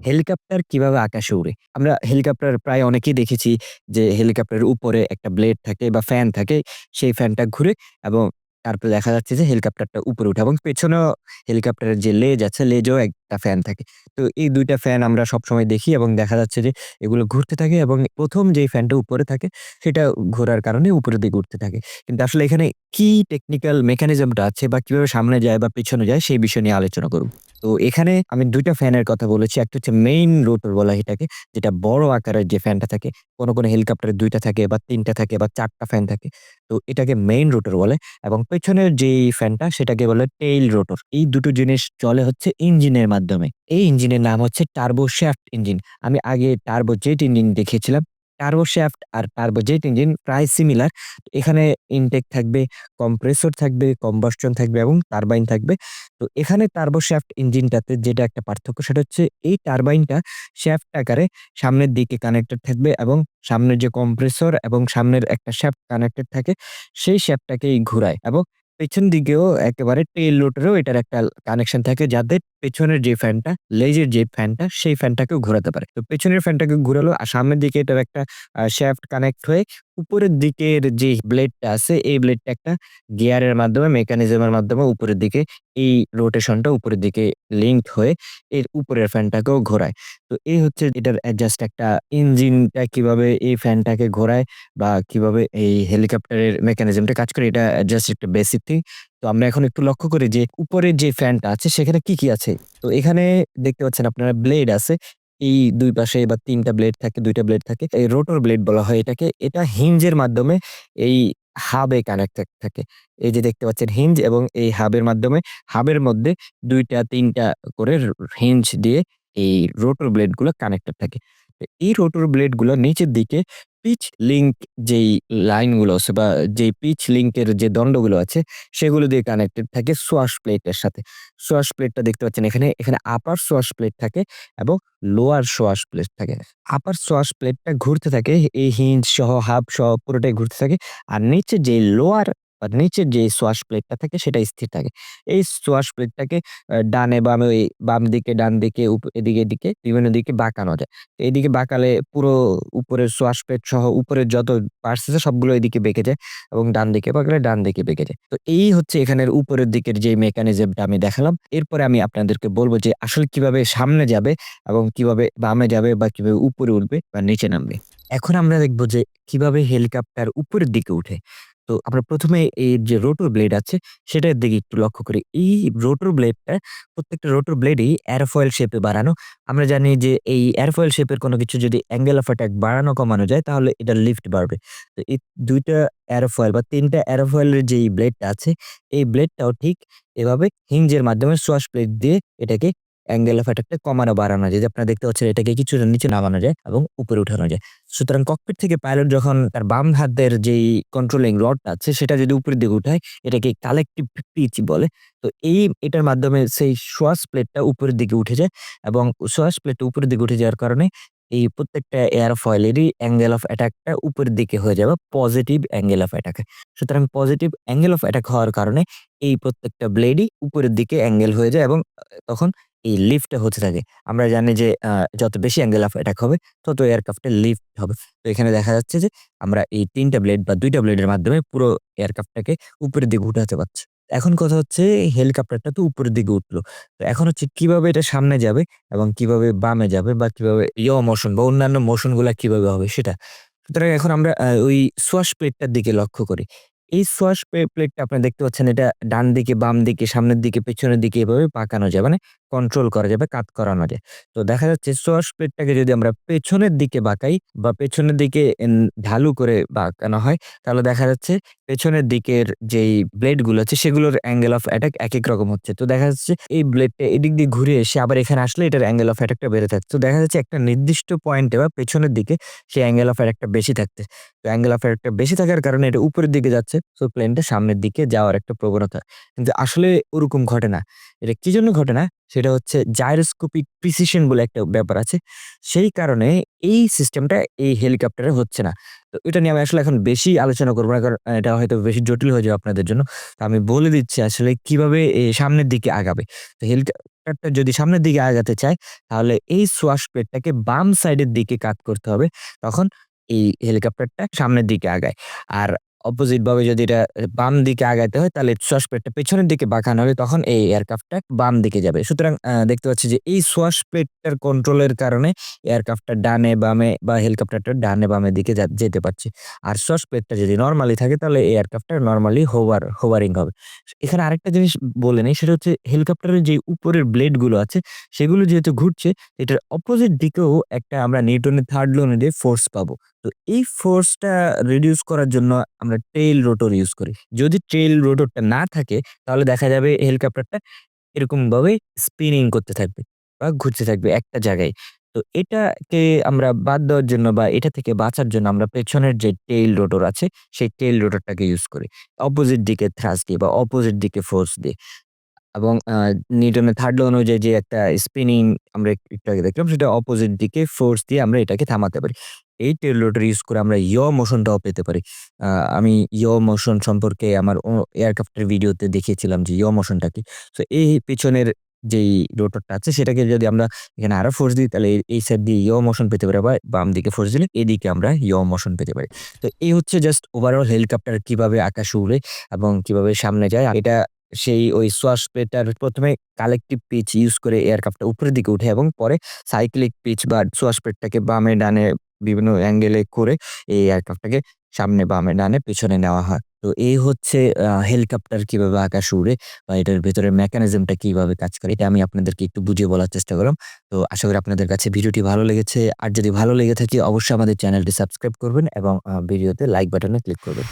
Helicopter কিভাবে আকাশে উড়ে? আমরা হেলিকপ্টার প্রায় অনেকেই দেখেছি যে হেলিকপ্টারের উপরে একটা ব্লেড থাকে বা ফ্যান থাকে। সেই ফ্যানটা ঘুরে এবং তারপরে দেখা যাচ্ছে যে হেলিকপ্টারটা উপরে উঠে এবং পেছনেও হেলিকপ্টারের যে লেজ আছে, লেজেও একটা ফ্যান থাকে। তো এই ২ টা ফ্যান আমরা সবসময় দেখি এবং দেখা যাচ্ছে যে এগুলো ঘুরতে থাকে এবং ১ম যেই ফ্যানটা উপরে থাকে সেটা ঘোরার কারণে উপরের দিকে উঠতে থাকে। কিন্তু আসলে এখানে কি টেকনিক্যাল মেকানিজমটা আছে বা কিভাবে সামনে যায় বা পিছনে যায় সেই বিষয় নিয়ে আলোচনা করব। তো এখানে আমি ২ টা ফ্যানের কথা বলেছি। একটা হচ্ছে মেইন রোটর বলা হয় এটাকে, যেটা বড় আকারের যে ফ্যানটা থাকে। কোনো হেলিকপ্টারে ২ টা থাকে বা ৩ টা থাকে বা ৪ টা ফ্যান থাকে। তো এটাকে মেইন রোটর বলে এবং পেছনের যেই ফ্যানটা সেটাকে বলে টেইল রোটর। এই দুটো জিনিস চলে হচ্ছে ইঞ্জিনের মাধ্যমে। এই ইঞ্জিনের নাম হচ্ছে টার্বো শ্যাফট ইঞ্জিন। আমি আগে টার্বো জেট ইঞ্জিন দেখিয়েছিলাম। টার্বো শ্যাফট আর টার্বো জেট ইঞ্জিন প্রায় সিমিলার। এখানে ইনটেক থাকবে, কম্প্রেসর থাকবে, কম্বাসশন থাকবে এবং টারবাইন থাকবে। তো এখানে টার্বো শ্যাফট ইঞ্জিনটাতে যেটা একটা পার্থক্য সেটা হচ্ছে এই টারবাইনটা শ্যাফট আকারে সামনের দিকে কানেক্টেড থাকবে এবং সামনের যে কম্প্রেসর এবং সামনের একটা শ্যাফট কানেক্টেড থাকে সেই শ্যাফটটাকেই ঘুরায় এবং পেছন দিকেও একেবারে টেইল রোটরেও এটার একটা কানেকশন থাকে যাতে পেছনের যে ফ্যানটা, লেজের যে ফ্যানটা সেই ফ্যানটাকেও ঘোরাতে পারে। তো পেছনের ফ্যানটাকে ঘুরালো আর সামনের দিকে এটার একটা শ্যাফট কানেক্ট হয়ে উপরের দিকের যে ব্লেডটা আছে এই ব্লেডটা একটা গিয়ারের মাধ্যমে মেকানিজমের মাধ্যমে উপরের দিকে এই রোটেশনটা উপরের দিকে লিঙ্কড হয়ে এর উপরের ফ্যানটাকেও ঘোরায়। তো এই হচ্ছে এটার জাস্ট একটা ইঞ্জিনটা কিভাবে এই ফ্যানটাকে ঘোরায় বা কিভাবে এই হেলিকপ্টারের মেকানিজমটা কাজ করে এটা জাস্ট একটা বেসিক থিং। তো আমরা এখন একটু লক্ষ্য করি যে উপরের যে ফ্যানটা আছে সেখানে কি আছে? তো এখানে দেখতে পাচ্ছেন আপনারা ব্লেড আছে। এই ২ পাশে বা ৩ টা ব্লেড থাকে, ২ টা ব্লেড থাকে। এই রোটর ব্লেড বলা হয় এটাকে। এটা হিঞ্জের মাধ্যমে এই হাবে কানেক্টেড থাকে। এই যে দেখতে পাচ্ছেন হিঞ্জ এবং এই হাবের মাধ্যমে হাবের মধ্যে ২ টা ৩ টা করে হিঞ্জ দিয়ে এই রোটর ব্লেড গুলো কানেক্টেড থাকে। তো এই রোটর ব্লেড গুলো নিচের দিকে পিচ লিংক যেই লাইন গুলো আছে বা যেই পিচ লিংকের যে দণ্ডগুলো আছে সেগুলো দিয়ে কানেক্টেড থাকে সোয়াশ প্লেটের সাথে। সোয়াশ প্লেটটা দেখতে পাচ্ছেন এখানে আপার সোয়াশ প্লেট থাকে এবং লোয়ার সোয়াশ প্লেট থাকে। আপার সোয়াশ প্লেটটা ঘুরতে থাকে এই হিঞ্জ সহ হাব সহ পুরোটাই ঘুরতে থাকে। আর নিচে যে লোয়ার বা নিচের যে সোয়াশ প্লেটটা থাকে সেটা স্থির থাকে। এই সোয়াশ প্লেটটাকে ডানে বামে ওই বাম দিকে ডান দিকে এদিকে এদিকে বিভিন্ন দিকে বাঁকানো যায়। তো এদিকে বাঁকালে পুরো উপরের সোয়াশ প্লেট সহ উপরের যত পার্টস আছে সবগুলো এদিকে বেঁকে যায় এবং ডান দিকে বাঁকলে ডান দিকে বেঁকে যায়। তো এই হচ্ছে এখানের উপরের দিকের যে মেকানিজমটা আমি দেখালাম। এরপরে আমি আপনাদেরকে বলব যে আসলে কিভাবে সামনে যাবে এবং কিভাবে বামে যাবে বা কিভাবে উপরে উঠবে বা নিচে নামবে। এখন আমরা দেখব যে কিভাবে হেলিকপ্টার উপরের দিকে উঠে। তো আমরা ১ম এ এই যে রোটর ব্লেড আছে সেটার দিকে একটু লক্ষ্য করি। এই রোটর ব্লেডটা প্রত্যেকটা রোটর ব্লেডই এরোফয়েল শেপে বানানো। আমরা জানি যে এই এরোফয়েল শেপের কোনো কিছু যদি অ্যাঙ্গেল অফ অ্যাটাক বাড়ানো কমানো যায় তাহলে এটার লিফট বাড়বে। তো এই ২ টা এরোফয়েল বা ৩ টা এরোফয়েলের যেই ব্লেডটা আছে এই ব্লেডটাও ঠিক এভাবে হিঞ্জের মাধ্যমে সোয়াশ প্লেট দিয়ে এটাকে অ্যাঙ্গেল অফ অ্যাটাকটা কমানো বাড়ানো যায়। যে আপনারা দেখতে পাচ্ছেন এটাকে কিছুটা নিচে নামানো যায় এবং উপরে উঠানো যায়। সুতরাং ককপিট থেকে পাইলট যখন তার বাম হাতের যেই কন্ট্রোলিং রডটা আছে সেটা যদি উপরের দিকে উঠায় এটাকে কালেক্টিভ পিচ বলে। তো এটার মাধ্যমে সেই সোয়াশ প্লেটটা উপরের দিকে উঠে যায় এবং সোয়াশ প্লেটটা উপরের দিকে উঠে যাওয়ার কারণে এই প্রত্যেকটা এয়ারফয়েলেরই অ্যাঙ্গেল অফ অ্যাটাকটা উপরের দিকে হয়ে যাবে পজিটিভ অ্যাঙ্গেল অফ অ্যাটাক। সুতরাং পজিটিভ অ্যাঙ্গেল অফ অ্যাটাক হওয়ার কারণে এই প্রত্যেকটা ব্লেডই উপরের দিকে অ্যাঙ্গেল হয়ে যায় এবং তখন এই লিফটটা হতে থাকে। আমরা জানি যে যত বেশি অ্যাঙ্গেল অফ অ্যাটাক হবে তত এয়ারক্রাফটের লিফট হবে। তো এখানে দেখা যাচ্ছে যে আমরা এই ৩ টা ব্লেড বা ২ টা ব্লেডের মাধ্যমে পুরো এয়ারক্রাফটটাকে উপরের দিকে উঠাতে পারছি। এখন কথা হচ্ছে হেলিকপ্টারটা তো উপরের দিকে উঠলো। তো এখন হচ্ছে কিভাবে এটা সামনে যাবে এবং কিভাবে বামে যাবে বা কিভাবে মোশন বা অন্যান্য মোশন গুলা কিভাবে হবে সেটা। সুতরাং এখন আমরা ওই সোয়াশ প্লেটটার দিকে লক্ষ্য করি। এই সোয়াশ প্লেটটা আপনারা দেখতে পাচ্ছেন এটা ডান দিকে, বাম দিকে, সামনের দিকে, পেছনের দিকে এভাবে পাকানো যায়। মানে কন্ট্রোল করা যাবে, কাত করানো যায়। তো দেখা যাচ্ছে সোয়াশ প্লেটটাকে যদি আমরা পেছনের দিকে বাঁকাই বা পেছনের দিকে ঢালু করে বাঁকানো হয় তাহলে দেখা যাচ্ছে পেছনের দিকের যেই ব্লেড গুলো আছে সেগুলোর অ্যাঙ্গেল অফ অ্যাটাক একেক রকম হচ্ছে। তো দেখা যাচ্ছে এই ব্লেডটা এদিক দিয়ে ঘুরে এসে আবার এখানে আসলে এটার অ্যাঙ্গেল অফ অ্যাটাকটা বেড়ে থাকছে। তো দেখা যাচ্ছে একটা নির্দিষ্ট পয়েন্টে বা পেছনের দিকে সেই অ্যাঙ্গেল অফ অ্যাটাকটা বেশি থাকছে। তো অ্যাঙ্গেল অফ অ্যাটাকটা বেশি থাকার কারণে এটা উপরের দিকে যাচ্ছে। সো প্লেনটা সামনের দিকে যাওয়ার একটা প্রবণতা। কিন্তু আসলে ওরকম ঘটে না। এটা কি জন্য ঘটে না? সেটা হচ্ছে জাইরোস্কোপিক প্রিসিশন বলে একটা ব্যাপার আছে। সেই কারণে এই সিস্টেমটা এই হেলিকপ্টারে হচ্ছে না। তো এটা নিয়ে আমি আসলে এখন বেশি আলোচনা করব না। কারণ এটা হয়তো বেশি জটিল হয়ে যাবে আপনাদের জন্য। তো আমি বলে দিচ্ছি আসলে কিভাবে সামনের দিকে আগাবে। তো হেলিকপ্টারটা যদি সামনের দিকে আগাতে চায়, তাহলে এই সোয়াশ প্লেটটাকে বাম সাইডের দিকে কাত করতে হবে। তখন এই হেলিকপ্টারটা সামনের দিকে আগায়। আর অপোজিট ভাবে যদি এটা বাম দিকে আগাইতে হয়, তাহলে সোয়াশ প্লেটটা পেছনের দিকে বাঁকানো হলে তখন এই এয়ারক্রাফটটা বাম দিকে যাবে। সুতরাং দেখতে পাচ্ছি যে এই সোয়াশ প্লেটটার কন্ট্রোলের কারণে এয়ারক্রাফটটা ডানে বামে বা হেলিকপ্টারটা ডানে বামের দিকে যেতে পারছে। আর সোয়াশ প্লেটটা যদি নরমালি থাকে, তাহলে এয়ারক্রাফটটা নরমালি হোভারিং হবে। এখানে আরেকটা জিনিস বলে নেই, সেটা হচ্ছে হেলিকপ্টারের যে উপরের ব্লেড গুলো আছে, সেগুলো যেহেতু ঘুরছে, এটার অপোজিট দিকেও একটা আমরা নিউটনের 3rd ল অনুযায়ী ফোর্স পাবো। তো এই ফোর্সটা রিডিউস করার জন্য আমরা টেইল রোটর ইউজ করি। যদি টেইল রোটরটা না থাকে, তাহলে দেখা যাবে হেলিকপ্টারটা এরকমভাবে স্পিনিং করতে থাকবে বা ঘুরতে থাকবে একটা জায়গায়। তো এটাকে আমরা বাদ দেওয়ার জন্য বা এটা থেকে বাঁচার জন্য আমরা পেছনের যে টেইল রোটর আছে, সেই টেইল রোটরটাকে ইউজ করি। অপোজিট দিকে থ্রাস্ট দিয়ে বা অপোজিট দিকে ফোর্স দিয়ে। এবং নিউটনের 3rd ল অনুযায়ী যে একটা স্পিনিং আমরা একটু আগে দেখলাম, সেটা অপোজিট দিকে ফোর্স দিয়ে আমরা এটাকে থামাতে পারি। এই টেইল রোটর ইউজ করে আমরা ইয়ো মোশনটাও পেতে পারি। আ আমি ইয়ো মোশন সম্পর্কে আমার এয়ারক্রাফটের ভিডিওতে দেখিয়েছিলাম যে ইয়ো মোশনটা কি। সো এই পেছনের যেই রোটরটা আছে, সেটাকে যদি আমরা এখানে আরো ফোর্স দিই, তাহলে এই সাইড দিয়ে ইয়ো মোশন পেতে পারি, বা বাম দিকে ফোর্স দিলে এদিকে আমরা ইয়ো মোশন পেতে পারি। তো এই হচ্ছে জাস্ট ওভারঅল হেলিকপ্টার কিভাবে আকাশে উড়ে এবং কিভাবে সামনে যায়। এটা সেই ওই সোয়াশ প্লেটটার ১ম এ কালেক্টিভ পিচ ইউজ করে এয়ারক্রাফটটা উপরের দিকে উঠে এবং পরে সাইক্লিক পিচ বা সোয়াশ প্লেটটাকে বামে ডানে বিভিন্ন অ্যাঙ্গেলে করে এই এয়ারক্রাফটটাকে সামনে, বামে, ডানে, পেছনে নেওয়া হয়। তো এই হচ্ছে হেলিকপ্টার কিভাবে আকাশে উড়ে বা এটার ভেতরের মেকানিজমটা কিভাবে কাজ করে। এটা আমি আপনাদেরকে একটু বুঝিয়ে বলার চেষ্টা করলাম। তো আশা করি আপনাদের কাছে ভিডিওটি ভালো লেগেছে। আর যদি ভালো লেগে থাকে, অবশ্যই আমাদের চ্যানেলটি সাবস্ক্রাইব করবেন এবং ভিডিওতে লাইক বাটনে ক্লিক করবেন।